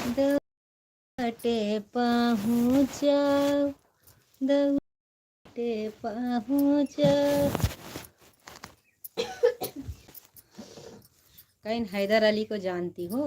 दौटे पहुँचा, दौटे पहुँचा। कहीं हैदर अली को जानती हो?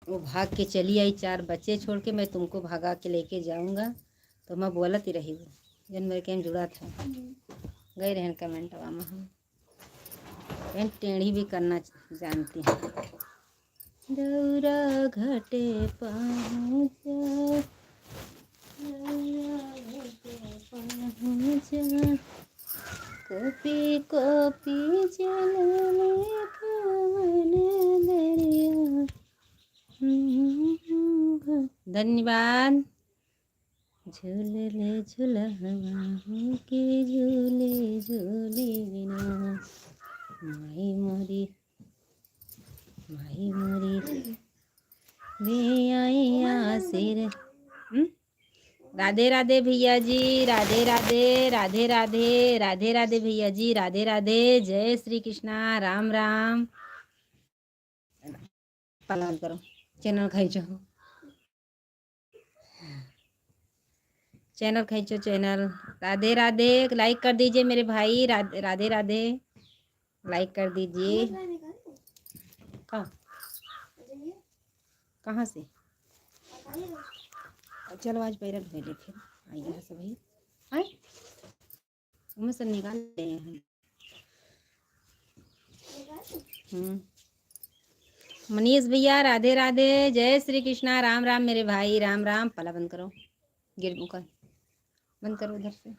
वो भाग के चली आई 4 बच्चे छोड़ के, मैं तुमको भगा के लेके जाऊंगा। तो मैं बोलती रही वो जन मेरे के जुड़ा था। गए रहन कमेंट हम कहीं टेढ़ी भी करना जानती हैं। दौरा घटे पहुँचा, दौरा घटे पहुँचा, कॉपी कॉपी जल में पवन दरिया। धन्यवाद। झूले झूलवा के झूले झूले बिना, माई मोरी ले आई आसिर। राधे राधे भैया जी, राधे राधे, राधे राधे, राधे राधे भैया जी, राधे राधे। जय श्री कृष्णा, राम राम। पालन करो, चैनल खींचो, चैनल खींचो, चैनल। राधे राधे, लाइक कर दीजिए मेरे भाई। राधे राधे, लाइक कर दीजिए। कहाँ से? चलो आज पैर धोए ले, फिर आइए सब भाई। आए मैं सब निकाल ले हैं। मनीष भैया राधे राधे, जय श्री कृष्णा, राम राम मेरे भाई, राम राम। पला बंद करो, गिर मुका बंद करो उधर से,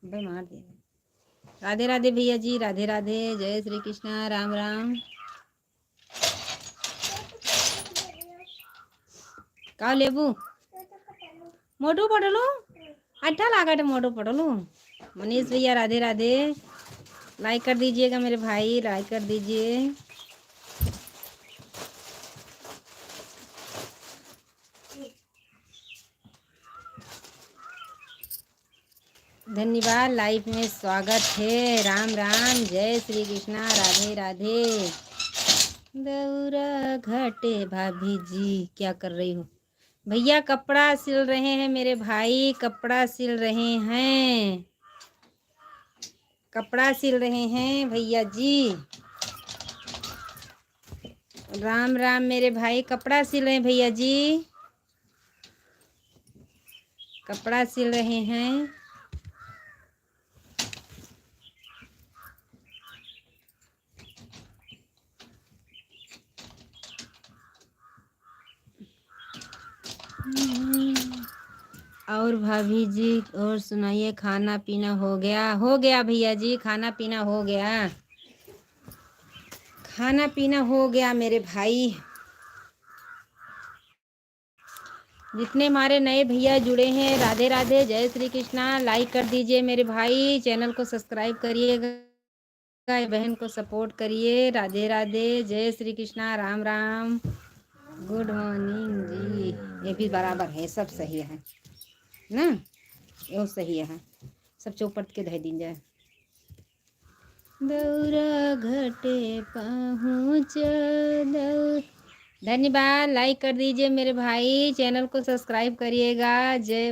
भाई मार दे। राधे राधे भैया जी, राधे राधे, जय श्री कृष्णा, राम राम। का लेबू मोटू पटलू अच्छा लागा मोटू पटलू। मनीष भैया राधे राधे, लाइक कर दीजिएगा मेरे भाई, लाइक कर दीजिए। धन्यवाद, लाइफ में स्वागत है। राम राम, जय श्री कृष्णा, राधे राधे। दौरा घाटे भाभी जी क्या कर रही हो? भैया कपड़ा सिल रहे हैं मेरे भाई, कपड़ा सिल रहे हैं, कपड़ा सिल रहे हैं भैया जी। राम राम मेरे भाई, कपड़ा सिल रहे हैं भैया जी, कपड़ा सिल रहे हैं। और भाभी जी और सुनाइए, खाना पीना हो गया? हो गया भैया जी, खाना पीना हो गया, खाना पीना हो गया मेरे भाई। जितने हमारे नए भैया जुड़े हैं, राधे राधे, जय श्री कृष्णा। लाइक कर दीजिए मेरे भाई, चैनल को सब्सक्राइब करिएगा, बहन को सपोर्ट करिए। राधे राधे, जय श्री कृष्णा, राम राम। गुड मॉर्निंग जी। ये भी बराबर है, सब सही है ना, ये सही है, सब चौपट के धै दी जाए। दौरा घटे पहुँच, धन्यवाद, लाइक कर दीजिए मेरे भाई, चैनल को सब्सक्राइब करिएगा। जय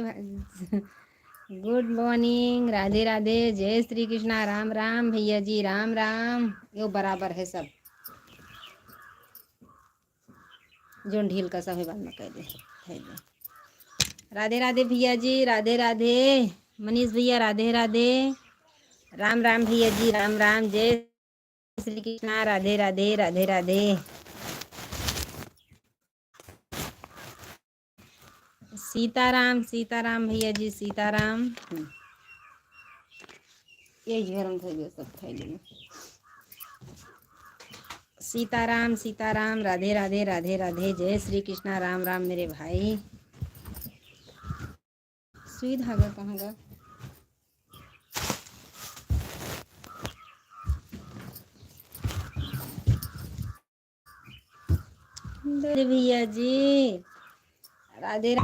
गुड मॉर्निंग, राधे राधे, जय श्री कृष्णा, राम राम भैया जी, राम राम। यो बराबर है सब, जो ढील का सब बाद में कह दे। राधे राधे भैया जी, राधे राधे। मनीष भैया राधे राधे, राम राम भैया जी, राम राम, जय श्री कृष्णा, राधे राधे, राधे राधे। सीताराम, सीताराम भैया जी, सीताराम। ये गरम थे सब थैली। सीताराम, सीताराम, राधे राधे, राधे राधे, जय श्री कृष्णा, राम राम मेरे भाई। सुई धागा कहाँ गा? भैया जी राधे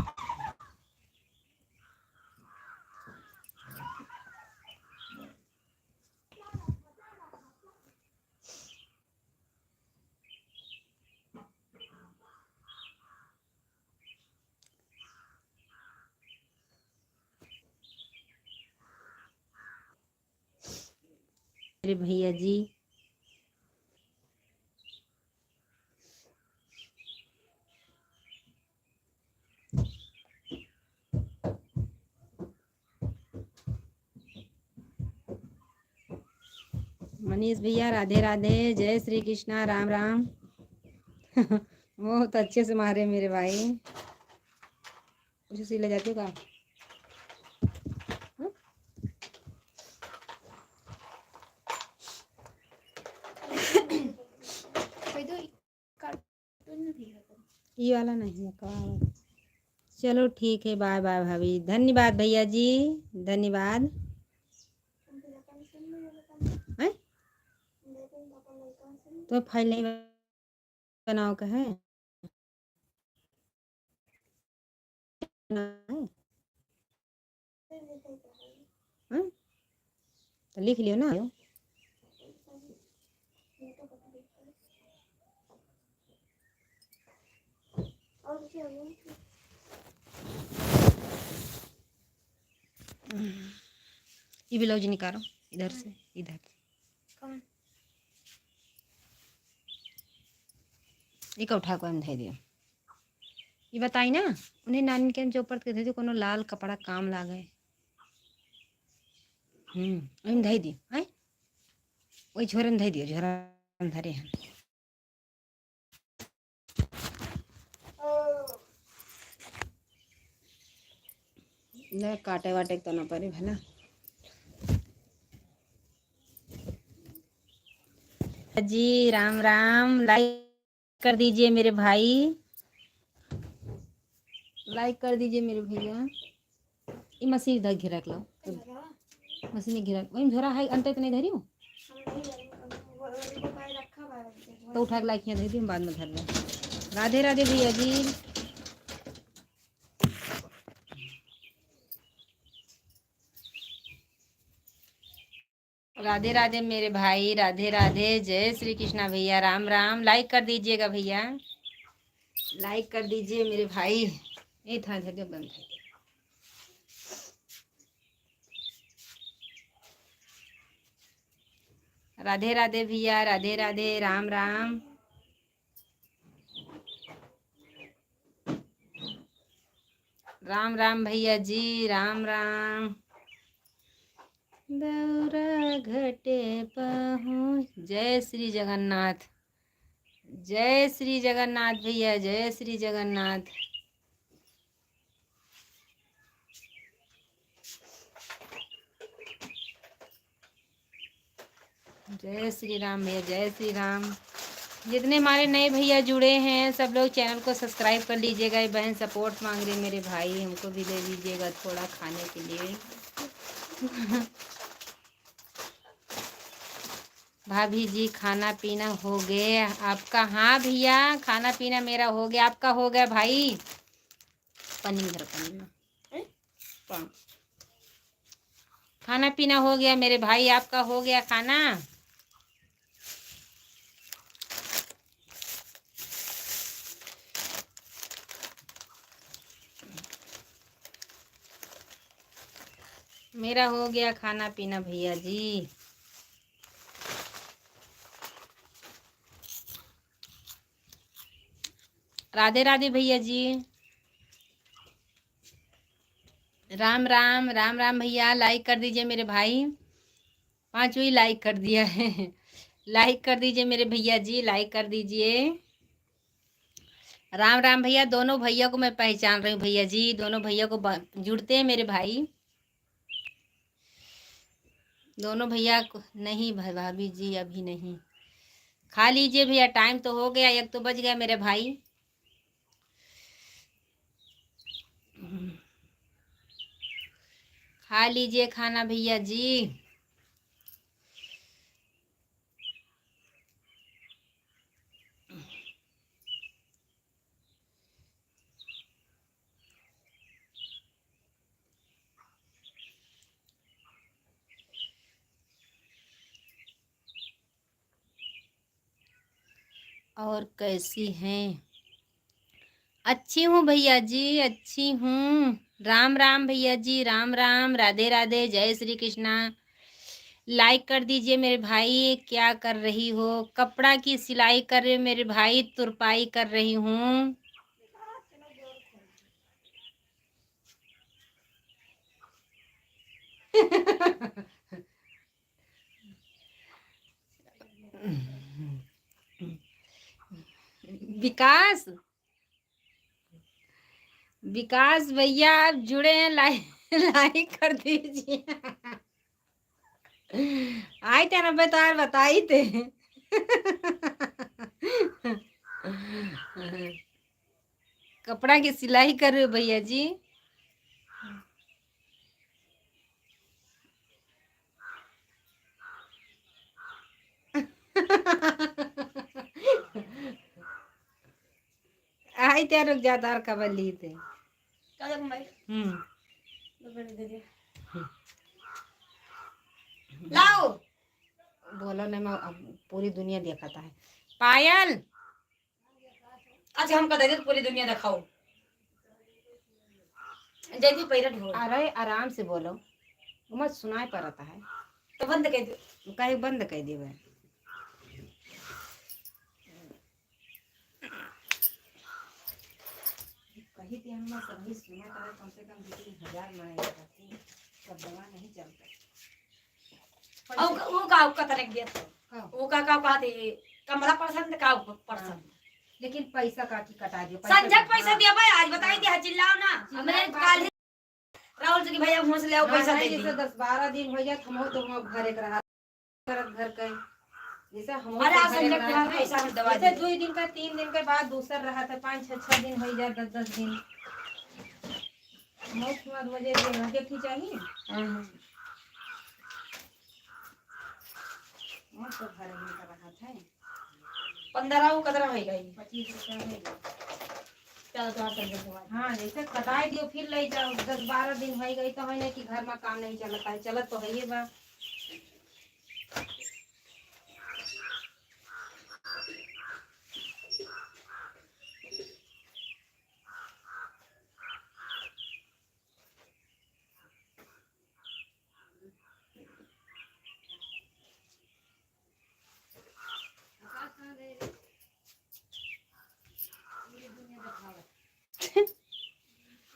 मेरे भैया जी। मनीष भैया राधे राधे, जय श्री कृष्णा, राम राम। बहुत अच्छे से मारे मेरे भाई। उसे सिले जाती हो का? ये वाला नहीं है। चलो ठीक है, बाय बाय भाभी। धन्यवाद भैया जी, धन्यवाद। तो फाइल नहीं बनाओ का है? तो लिख लियो ना। ये ब्लाउज निकालो इधर से, इधर ये का उठा को हम दे दियो। ये बताई ना उन्हें नानी के जो ऊपर के दे दियो, कोनो लाल कपड़ा काम लागे। हम धई दी है, वही झोरन धई दियो, झोरन धरे हैं। ले काटे वाटे तो ना पड़े भला। जी राम राम, लाइक कर दीजिए मेरे भाई, लाइक कर दीजिए मेरे भैया। ये मशीन इधर घिरा लो, मशीन घिरा वही झोरा है अंत तो नहीं धरी हूँ तो उठा के लाइक धरी दी, बाद में धर लो। राधे राधे भैया जी। राधे राधे मेरे भाई, राधे राधे, जय श्री कृष्णा भैया, राम राम। लाइक कर दीजिएगा भैया, लाइक कर दीजिए मेरे भाई। ये था जगह बंद है। राधे राधे भैया, राधे राधे, राम राम। राम राम भैया जी, राम राम। दौरा घटे पहुँच, जय श्री जगन्नाथ, जय श्री जगन्नाथ भैया, जय श्री जगन्नाथ। जय श्री राम भैया, जय श्री राम। जितने हमारे नए भैया जुड़े हैं सब लोग चैनल को सब्सक्राइब कर लीजिएगा। ये बहन सपोर्ट मांग रही मेरे भाई, हमको भी दे दीजिएगा थोड़ा खाने के लिए। भाभी जी खाना पीना हो गया आपका? हाँ भैया खाना पीना मेरा हो गया, आपका हो गया भाई? पनीर पनीर खाना पीना हो गया मेरे भाई, आपका हो गया खाना? मेरा हो गया खाना पीना भैया जी। राधे राधे भैया जी, राम राम, राम राम भैया। लाइक कर दीजिए मेरे भाई, 5 ही लाइक कर दिया है। लाइक कर दीजिए मेरे भैया जी, लाइक कर दीजिए। राम राम भैया। दोनों भैया को मैं पहचान रही हूँ भैया जी, दोनों भैया को जुड़ते हैं मेरे भाई, दोनों भैया को। नहीं भाभी जी अभी नहीं, खा लीजिए भैया, टाइम तो हो गया, 1 तो बज गया मेरे भाई। खा लीजिए खाना भैया जी। और कैसी हैं? अच्छी हूँ भैया जी, अच्छी हूँ। राम राम भैया जी, राम राम, राधे राधे, जय श्री कृष्णा। लाइक कर दीजिए मेरे भाई। क्या कर रही हो? कपड़ा की सिलाई कर रहे हो मेरे भाई, तुरपाई कर रही हूँ। विकास, विकास भैया आप जुड़े हैं, लाइक लाइक कर दीजिए। आए थे ना, बताई थे। कपड़ा की सिलाई कर रहे हो भैया जी? आए थे, रुक जा, तार कबर ली थे। लाओ, बोलो नहीं, मैं अब पूरी दुनिया दिखाता है। पायल, अच्छा हम कह पूरी दुनिया दिखाओ। जैसे पैरा ढोल। अरे आराम से बोलो, मत सुनाई पड़ता है। तो बंद कर दो। कहीं बंद कर दी भाई। कहीं थी हम सभी सुना था, कम से कम 2-3 हजार मांगे करती, सब दवा नहीं चलता। वो का तरह दिया था, वो का कहते कमला पसंद का पसंद। लेकिन पैसा काटी कटा दियो, संजय पैसा दिया भाई, आज बताई दिया, चिल्लाओ ना। हमने काल राहुल जी भैया मुंह से ले पैसा दे दी। जैसे 10-12 दिन हो जात, हम तो घर एक रहा करत घर का, जैसे हम संजय के पैसा हम दवा जैसे 2 दिन का 3 दिन के बाद दूसर रहा था, 5-6 दिन हो जाए, 10-10 दिन मौत मत वजह देखी चाहिए। तो घर में का रहा था 15 कदरा हो गई, 25 रुपया है। चलो तो संजय हाँ, जैसे कटाई दियो फिर ले जाओ, 10-12 दिन हो गई तो है नहीं कि घर में काम नहीं चलता है, चलत तो है ये बा।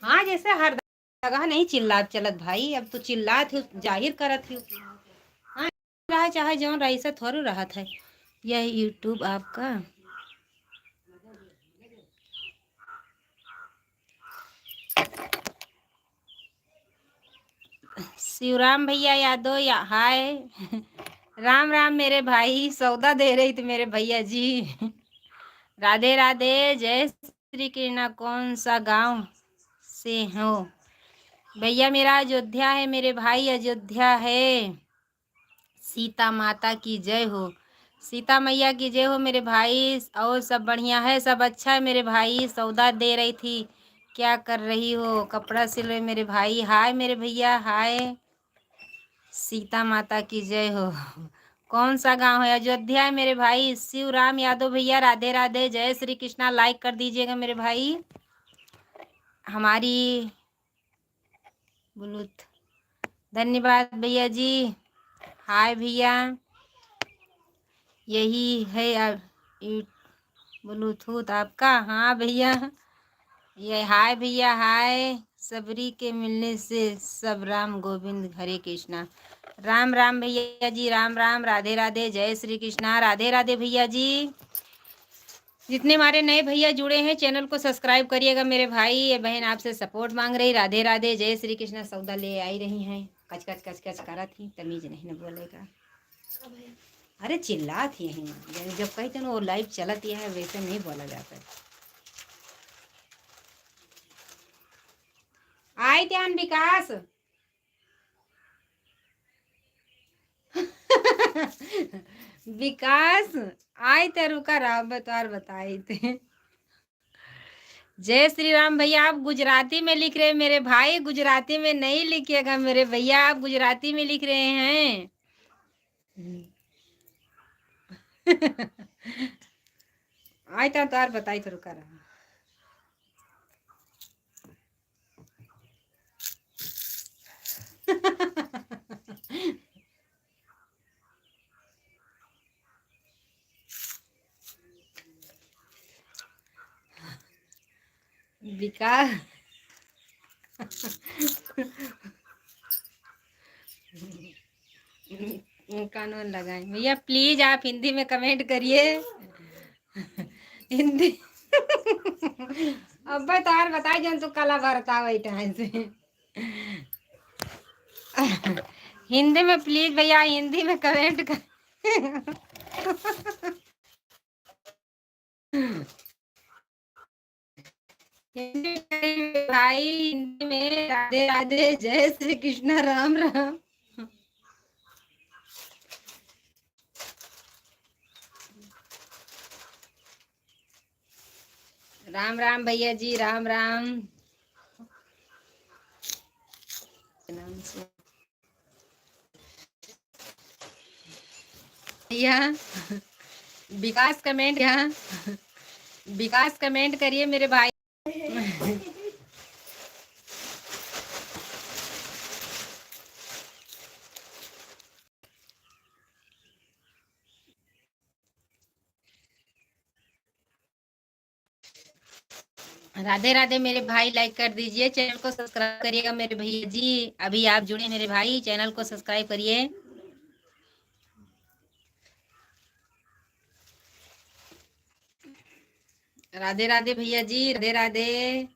हाँ, जैसे हर जगह नहीं चिल्लात चलत भाई, अब तो चिल्लात हो, जाहिर करत हो। हाँ, रहा चाहे जौन रईसा थोड़ो रहा था। यह यूट्यूब आपका शिवराम भैया यादव या हाय। राम राम मेरे भाई, सौदा दे रही थी मेरे भैया जी। राधे राधे, जय श्री कृष्णा। कौन सा गांव से हो भैया? मेरा अयोध्या है मेरे भाई, अयोध्या है। सीता माता की जय हो, सीता मैया की जय हो मेरे भाई। और सब बढ़िया है, सब अच्छा है मेरे भाई। सौदा दे रही थी, क्या कर रही हो? कपड़ा सिल रहे मेरे भाई। हाय मेरे भैया, हाय। सीता माता की जय हो। कौन सा गांव है? अयोध्या है मेरे भाई। शिवराम यादव भैया, राधे राधे, जय श्री कृष्णा। लाइक कर दीजिएगा मेरे भाई। हमारी ब्लूथ, धन्यवाद भैया जी। हाय भैया, यही है ब्लूटूथ आपका? हाँ भैया, ये हाय भैया, हाय। सबरी के मिलने से सब राम गोविंद, हरे कृष्णा। राम राम भैया जी, राम राम, राधे राधे, जय श्री कृष्णा। राधे राधे भैया जी। जितने हमारे नए भैया जुड़े हैं, चैनल को सब्सक्राइब करिएगा मेरे भाई। ये बहन आपसे सपोर्ट मांग रही। राधे राधे, जय श्री कृष्णा। सौदा ले आई रही हैं, कच कच कच कच करा थी, तमीज नहीं न बोलेगा। अरे चिल्ला थी यहीं, जब कहते ना वो लाइव चलती है, वैसे नहीं बोला जाता है। आए ध्यान विकास। विकास आए थे, रुका रहा बतौर बताए थे। जय श्री राम भैया। आप गुजराती में लिख रहे हैं मेरे भाई, गुजराती में नहीं लिखिएगा मेरे भैया, आप गुजराती में लिख रहे हैं। आए था तो बताई तो रुका रहा। विकास कानून लगाए भैया, प्लीज आप हिंदी में कमेंट करिए। हिंदी अब तार बताए जन तो कला भरता वही टाइम से। हिंदी में प्लीज भैया, हिंदी में कमेंट कर। हिंदी में भाई, हिंदी में राधे राधे, जय श्री कृष्ण, राम राम। राम राम भैया जी, राम राम। नाम से भैया विकास कमेंट, यहाँ विकास कमेंट करिए मेरे भाई। राधे राधे मेरे भाई, लाइक कर दीजिए, चैनल को सब्सक्राइब करिएगा मेरे भैया जी। अभी आप जुड़े मेरे भाई, चैनल को सब्सक्राइब करिए। राधे राधे भैया जी, राधे राधे।